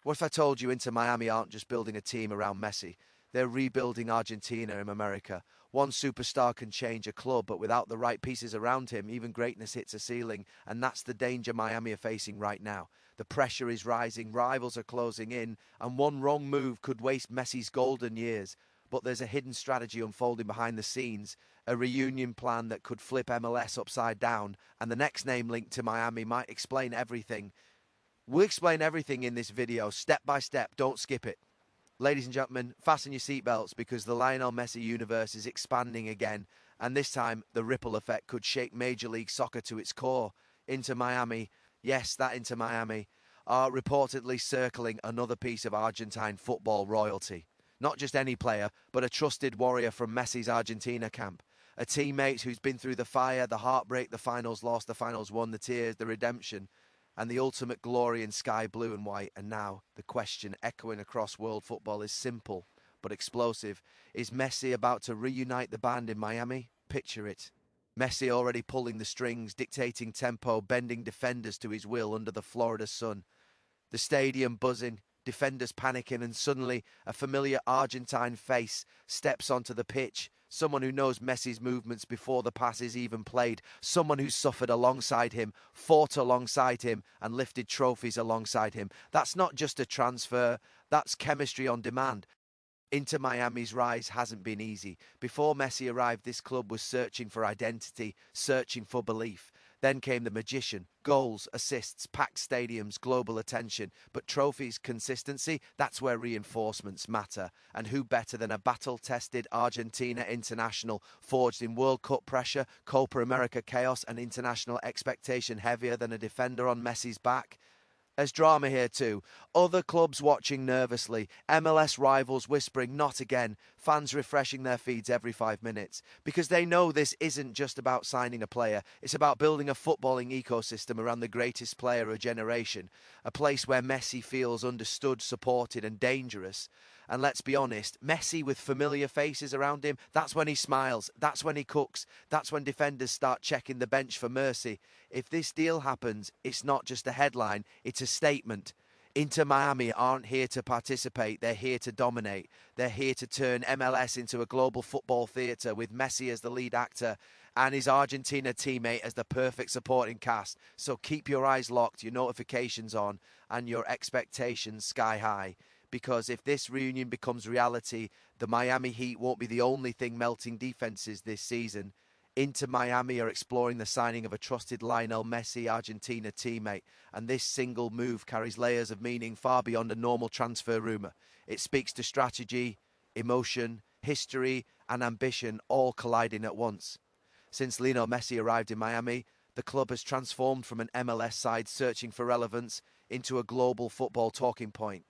What if I told you Inter Miami aren't just building a team around Messi? They're rebuilding Argentina in America. One superstar can change a club, but without the right pieces around him, even greatness hits a ceiling, and that's the danger Miami are facing right now. The pressure is rising, rivals are closing in, and one wrong move could waste Messi's golden years. But there's a hidden strategy unfolding behind the scenes, a reunion plan that could flip MLS upside down, and the next name linked to Miami might explain everything. We'll explain everything in this video, step by step, don't skip it. Ladies and gentlemen, fasten your seatbelts because the Lionel Messi universe is expanding again, and this time the ripple effect could shake Major League Soccer to its core. Inter Miami, yes, that Inter Miami, are reportedly circling another piece of Argentine football royalty. Not just any player, but a trusted warrior from Messi's Argentina camp. A teammate who's been through the fire, the heartbreak, the finals lost, the finals won, the tears, the redemption, and the ultimate glory in sky blue and white. And now the question echoing across world football is simple but explosive. Is Messi about to reunite the band in Miami? Picture it. Messi already pulling the strings, dictating tempo, bending defenders to his will under the Florida sun. The stadium buzzing, defenders panicking, and suddenly a familiar Argentine face steps onto the pitch. Someone who knows Messi's movements before the pass is even played. Someone who's suffered alongside him, fought alongside him, and lifted trophies alongside him. That's not just a transfer, that's chemistry on demand. Inter Miami's rise hasn't been easy. Before Messi arrived, this club was searching for identity, searching for belief. Then came the magician, goals, assists, packed stadiums, global attention. But trophies, consistency, that's where reinforcements matter. And who better than a battle-tested Argentina international, forged in World Cup pressure, Copa America chaos, and international expectation heavier than a defender on Messi's back? There's drama here too. Other clubs watching nervously, MLS rivals whispering not again, fans refreshing their feeds every 5 minutes. Because they know this isn't just about signing a player, it's about building a footballing ecosystem around the greatest player of a generation. A place where Messi feels understood, supported and dangerous. And let's be honest, Messi with familiar faces around him, that's when he smiles, that's when he cooks, that's when defenders start checking the bench for mercy. If this deal happens, it's not just a headline, it's a statement. Inter Miami aren't here to participate, they're here to dominate. They're here to turn MLS into a global football theatre with Messi as the lead actor and his Argentina teammate as the perfect supporting cast. So keep your eyes locked, your notifications on, and your expectations sky high. Because if this reunion becomes reality, the Miami Heat won't be the only thing melting defenses this season. Inter Miami are exploring the signing of a trusted Lionel Messi Argentina teammate, and this single move carries layers of meaning far beyond a normal transfer rumour. It speaks to strategy, emotion, history, and ambition all colliding at once. Since Lionel Messi arrived in Miami, the club has transformed from an MLS side searching for relevance into a global football talking point.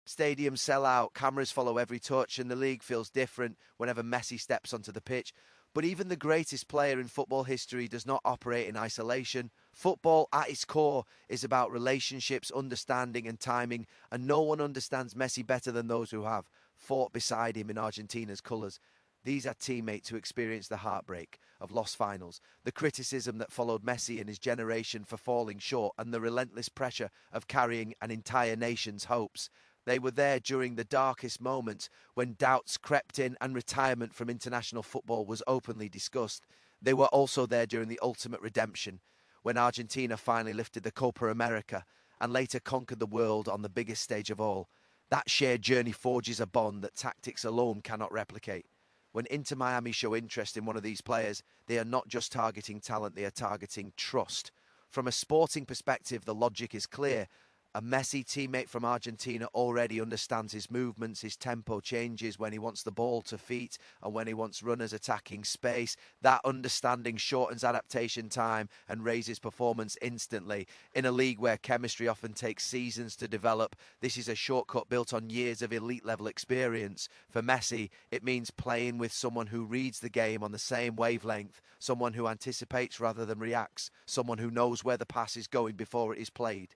Stadiums sell out, cameras follow every touch, and the league feels different whenever Messi steps onto the pitch. But even the greatest player in football history does not operate in isolation. Football, at its core, is about relationships, understanding, and timing, and no one understands Messi better than those who have fought beside him in Argentina's colours. These are teammates who experienced the heartbreak of lost finals, the criticism that followed Messi and his generation for falling short, and the relentless pressure of carrying an entire nation's hopes. They were there during the darkest moments when doubts crept in and retirement from international football was openly discussed. They were also there during the ultimate redemption, when Argentina finally lifted the Copa America and later conquered the world on the biggest stage of all. That shared journey forges a bond that tactics alone cannot replicate. When Inter Miami show interest in one of these players, they are not just targeting talent, they are targeting trust. From a sporting perspective, the logic is clear. A Messi teammate from Argentina already understands his movements, his tempo changes when he wants the ball to feet and when he wants runners attacking space. That understanding shortens adaptation time and raises performance instantly. In a league where chemistry often takes seasons to develop, this is a shortcut built on years of elite level experience. For Messi, it means playing with someone who reads the game on the same wavelength, someone who anticipates rather than reacts, someone who knows where the pass is going before it is played.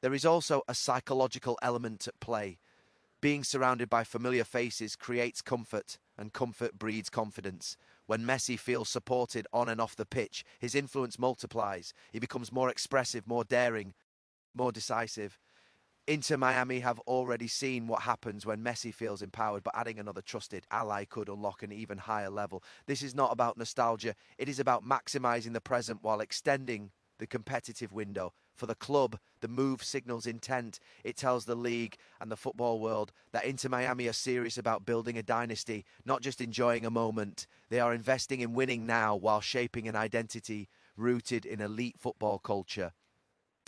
There is also a psychological element at play. Being surrounded by familiar faces creates comfort, and comfort breeds confidence. When Messi feels supported on and off the pitch, his influence multiplies. He becomes more expressive, more daring, more decisive. Inter Miami have already seen what happens when Messi feels empowered, but adding another trusted ally could unlock an even higher level. This is not about nostalgia, it is about maximizing the present while extending the competitive window. For the club, the move signals intent. It tells the league and the football world that Inter Miami are serious about building a dynasty, not just enjoying a moment. They are investing in winning now while shaping an identity rooted in elite football culture.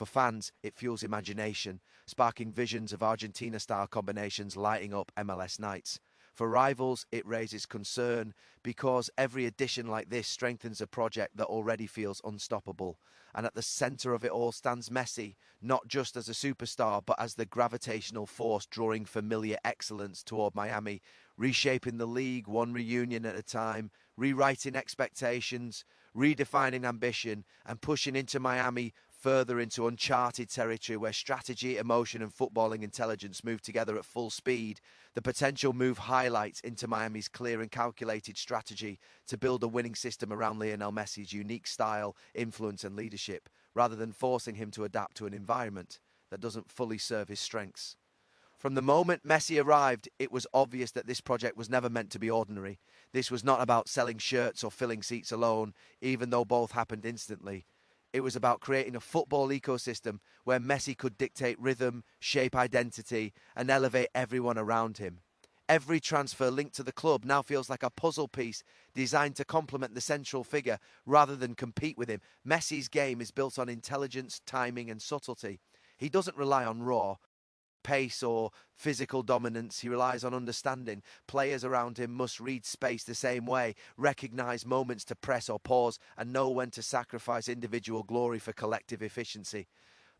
For fans, it fuels imagination, sparking visions of Argentina-style combinations lighting up MLS nights. For rivals, it raises concern because every addition like this strengthens a project that already feels unstoppable. And at the centre of it all stands Messi, not just as a superstar, but as the gravitational force drawing familiar excellence toward Miami, reshaping the league one reunion at a time, rewriting expectations, redefining ambition, and pushing Inter Miami further into uncharted territory where strategy, emotion, and footballing intelligence move together at full speed. The potential move highlights Inter Miami's clear and calculated strategy to build a winning system around Lionel Messi's unique style, influence, and leadership, rather than forcing him to adapt to an environment that doesn't fully serve his strengths. From the moment Messi arrived, it was obvious that this project was never meant to be ordinary. This was not about selling shirts or filling seats alone, even though both happened instantly. It was about creating a football ecosystem where Messi could dictate rhythm, shape identity, and elevate everyone around him. Every transfer linked to the club now feels like a puzzle piece designed to complement the central figure rather than compete with him. Messi's game is built on intelligence, timing, and subtlety. He doesn't rely on raw pace or physical dominance. He relies on understanding. Players around him must read space the same way, recognize moments to press or pause, and know when to sacrifice individual glory for collective efficiency.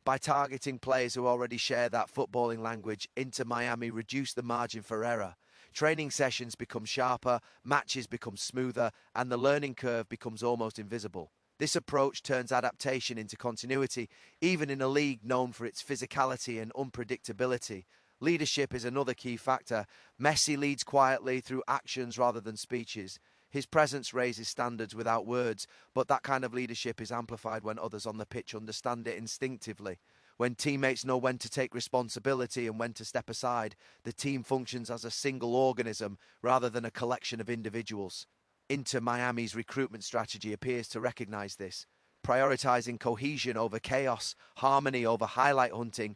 By targeting players who already share that footballing language, Inter Miami reduce the margin for error. Training sessions become sharper, matches become smoother, and the learning curve becomes almost invisible. This approach turns adaptation into continuity, even in a league known for its physicality and unpredictability. Leadership is another key factor. Messi leads quietly through actions rather than speeches. His presence raises standards without words, but that kind of leadership is amplified when others on the pitch understand it instinctively. When teammates know when to take responsibility and when to step aside, the team functions as a single organism rather than a collection of individuals. Inter Miami's recruitment strategy appears to recognize this, prioritizing cohesion over chaos, harmony over highlight hunting.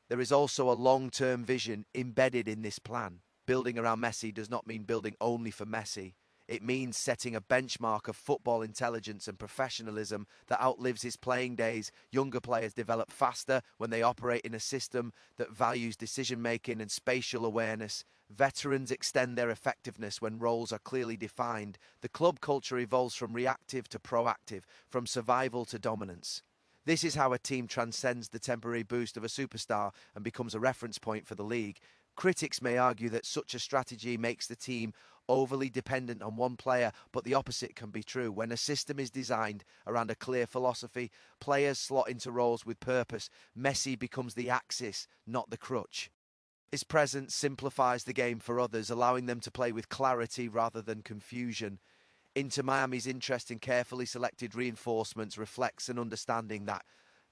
There is also a long-term vision embedded in this plan. Building around Messi does not mean building only for Messi. It means setting a benchmark of football intelligence and professionalism that outlives his playing days. Younger players develop faster when they operate in a system that values decision-making and spatial awareness. Veterans extend their effectiveness when roles are clearly defined. The club culture evolves from reactive to proactive, from survival to dominance. This is how a team transcends the temporary boost of a superstar and becomes a reference point for the league. Critics may argue that such a strategy makes the team overly dependent on one player, but the opposite can be true. When a system is designed around a clear philosophy, players slot into roles with purpose. Messi becomes the axis, not the crutch. His presence simplifies the game for others, allowing them to play with clarity rather than confusion. Inter Miami's interest in carefully selected reinforcements reflects an understanding that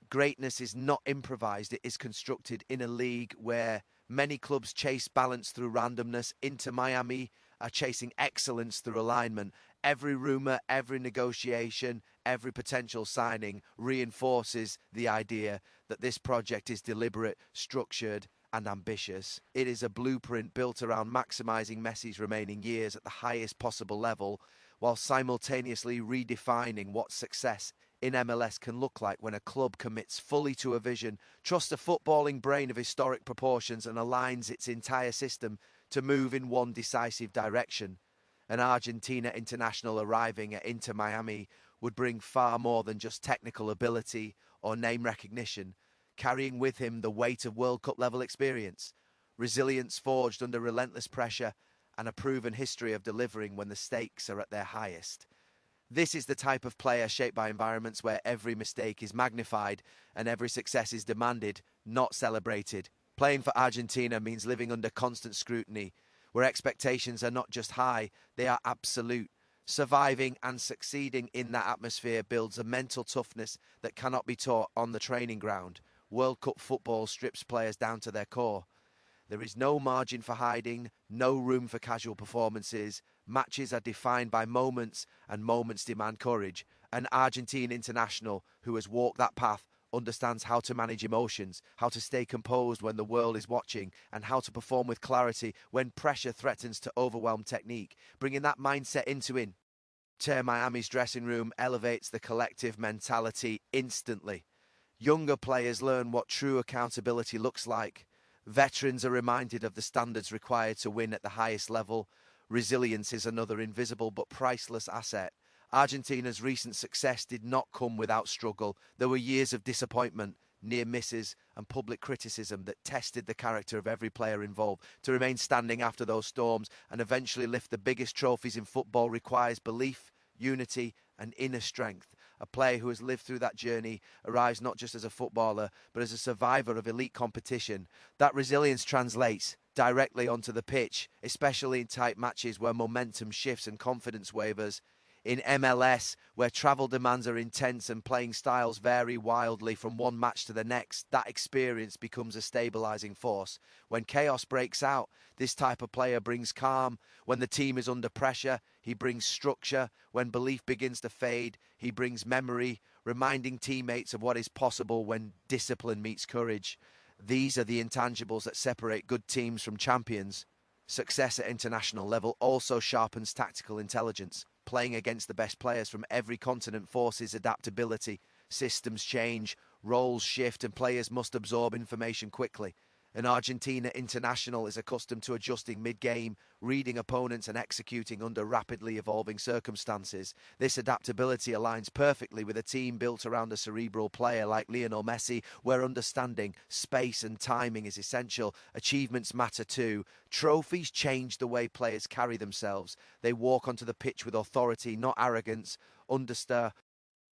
greatness is not improvised, it is constructed. In a league where many clubs chase balance through randomness, Inter Miami are chasing excellence through alignment. Every rumour, every negotiation, every potential signing reinforces the idea that this project is deliberate, structured, and ambitious. It is a blueprint built around maximising Messi's remaining years at the highest possible level, while simultaneously redefining what success in MLS can look like when a club commits fully to a vision, trusts a footballing brain of historic proportions, and aligns its entire system to move in one decisive direction. An Argentina international arriving at Inter Miami would bring far more than just technical ability or name recognition, carrying with him the weight of World Cup level experience, resilience forged under relentless pressure, and a proven history of delivering when the stakes are at their highest. This is the type of player shaped by environments where every mistake is magnified and every success is demanded, not celebrated. Playing for Argentina means living under constant scrutiny, where expectations are not just high, they are absolute. Surviving and succeeding in that atmosphere builds a mental toughness that cannot be taught on the training ground. World Cup football strips players down to their core. There is no margin for hiding, no room for casual performances. Matches are defined by moments, and moments demand courage. An Argentine international who has walked that path understands how to manage emotions, how to stay composed when the world is watching, and how to perform with clarity when pressure threatens to overwhelm technique. Bringing that mindset into Inter Miami's dressing room elevates the collective mentality instantly. Younger players learn what true accountability looks like. Veterans are reminded of the standards required to win at the highest level. Resilience is another invisible but priceless asset. Argentina's recent success did not come without struggle. There were years of disappointment, near misses, and public criticism that tested the character of every player involved. To remain standing after those storms and eventually lift the biggest trophies in football requires belief, unity, and inner strength. A player who has lived through that journey arrives not just as a footballer, but as a survivor of elite competition. That resilience translates directly onto the pitch, especially in tight matches where momentum shifts and confidence wavers. In MLS, where travel demands are intense and playing styles vary wildly from one match to the next, that experience becomes a stabilizing force. When chaos breaks out, this type of player brings calm. When the team is under pressure, he brings structure. When belief begins to fade, he brings memory, reminding teammates of what is possible when discipline meets courage. These are the intangibles that separate good teams from champions. Success at international level also sharpens tactical intelligence. Playing against the best players from every continent forces adaptability. Systems change, roles shift, and players must absorb information quickly. An Argentina international is accustomed to adjusting mid-game, reading opponents and executing under rapidly evolving circumstances. This adaptability aligns perfectly with a team built around a cerebral player like Lionel Messi, where understanding space and timing is essential. Achievements matter too. Trophies change the way players carry themselves. They walk onto the pitch with authority, not arrogance.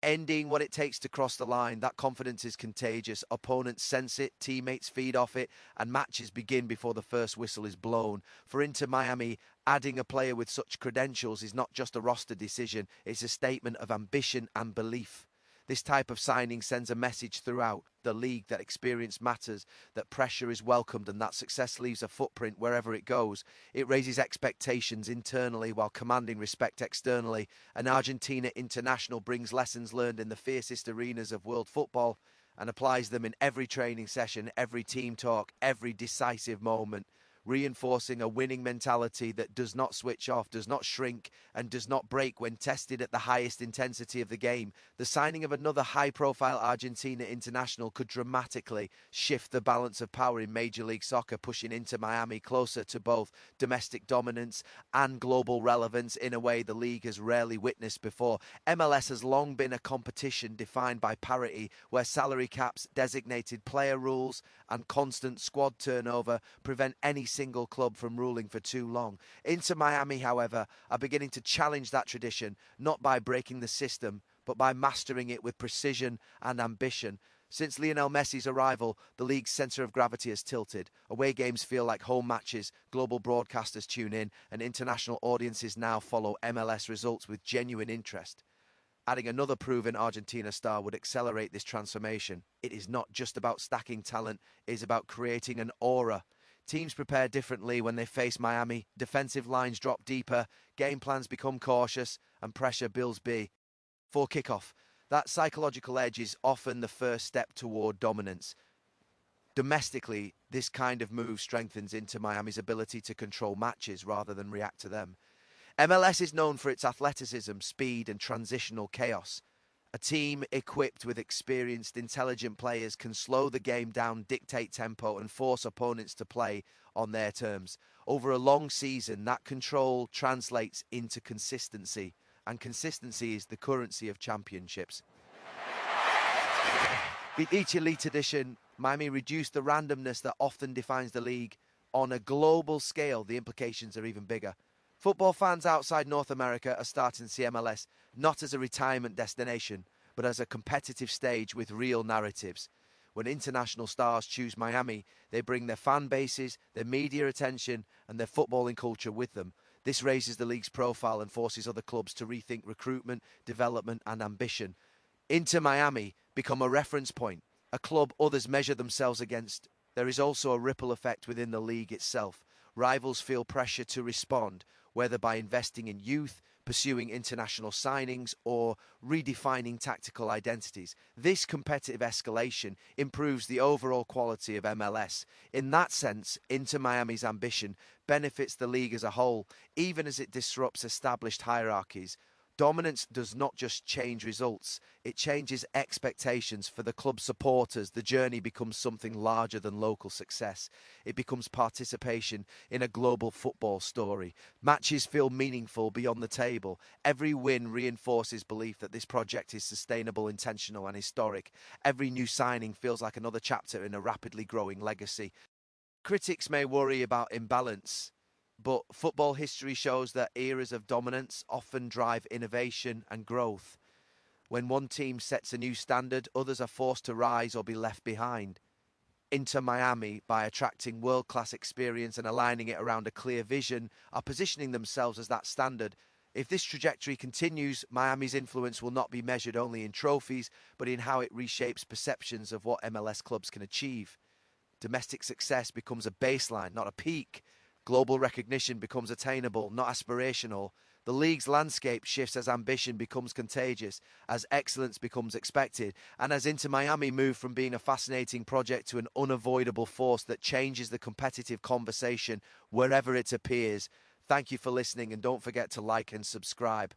Ending what it takes to cross the line. That confidence is contagious. Opponents sense it, teammates feed off it, and matches begin before the first whistle is blown. For Inter Miami, adding a player with such credentials is not just a roster decision, it's a statement of ambition and belief. This type of signing sends a message throughout the league that experience matters, that pressure is welcomed, and that success leaves a footprint wherever it goes. It raises expectations internally while commanding respect externally. An Argentina international brings lessons learned in the fiercest arenas of world football and applies them in every training session, every team talk, every decisive moment, reinforcing a winning mentality that does not switch off, does not shrink, and does not break when tested at the highest intensity of the game. The signing of another high-profile Argentina international could dramatically shift the balance of power in Major League Soccer, pushing Inter Miami closer to both domestic dominance and global relevance in a way the league has rarely witnessed before. MLS has long been a competition defined by parity, where salary caps, designated player rules, and constant squad turnover prevent any single club from ruling for too long. Inter Miami, however, are beginning to challenge that tradition, not by breaking the system, but by mastering it with precision and ambition. Since Lionel Messi's arrival, the league's centre of gravity has tilted. Away games feel like home matches, global broadcasters tune in, and international audiences now follow MLS results with genuine interest. Adding another proven Argentina star would accelerate this transformation. It is not just about stacking talent, it is about creating an aura. Teams prepare differently when they face Miami. Defensive lines drop deeper, game plans become cautious, and pressure builds before kickoff. That psychological edge is often the first step toward dominance. Domestically, this kind of move strengthens Inter Miami's ability to control matches rather than react to them. MLS is known for its athleticism, speed, and transitional chaos. A team equipped with experienced, intelligent players can slow the game down, dictate tempo, and force opponents to play on their terms. Over a long season, that control translates into consistency, and consistency is the currency of championships. With each elite edition, Miami reduced the randomness that often defines the league. On a global scale, the implications are even bigger. Football fans outside North America are starting to see MLS not as a retirement destination, but as a competitive stage with real narratives. When international stars choose Miami, they bring their fan bases, their media attention, and their footballing culture with them. This raises the league's profile and forces other clubs to rethink recruitment, development, and ambition. Inter Miami become a reference point, a club others measure themselves against. There is also a ripple effect within the league itself. Rivals feel pressure to respond, whether by investing in youth, pursuing international signings, or redefining tactical identities. This competitive escalation improves the overall quality of MLS. In that sense, Inter Miami's ambition benefits the league as a whole, even as it disrupts established hierarchies. Dominance does not just change results, it changes expectations for the club supporters. The journey becomes something larger than local success. It becomes participation in a global football story. Matches feel meaningful beyond the table. Every win reinforces belief that this project is sustainable, intentional, and historic. Every new signing feels like another chapter in a rapidly growing legacy. Critics may worry about imbalance, but football history shows that eras of dominance often drive innovation and growth. When one team sets a new standard, others are forced to rise or be left behind. Inter Miami, by attracting world-class experience and aligning it around a clear vision, are positioning themselves as that standard. If this trajectory continues, Miami's influence will not be measured only in trophies, but in how it reshapes perceptions of what MLS clubs can achieve. Domestic success becomes a baseline, not a peak. Global recognition becomes attainable, not aspirational. The league's landscape shifts as ambition becomes contagious, as excellence becomes expected, and as Inter Miami move from being a fascinating project to an unavoidable force that changes the competitive conversation wherever it appears. Thank you for listening, and don't forget to like and subscribe.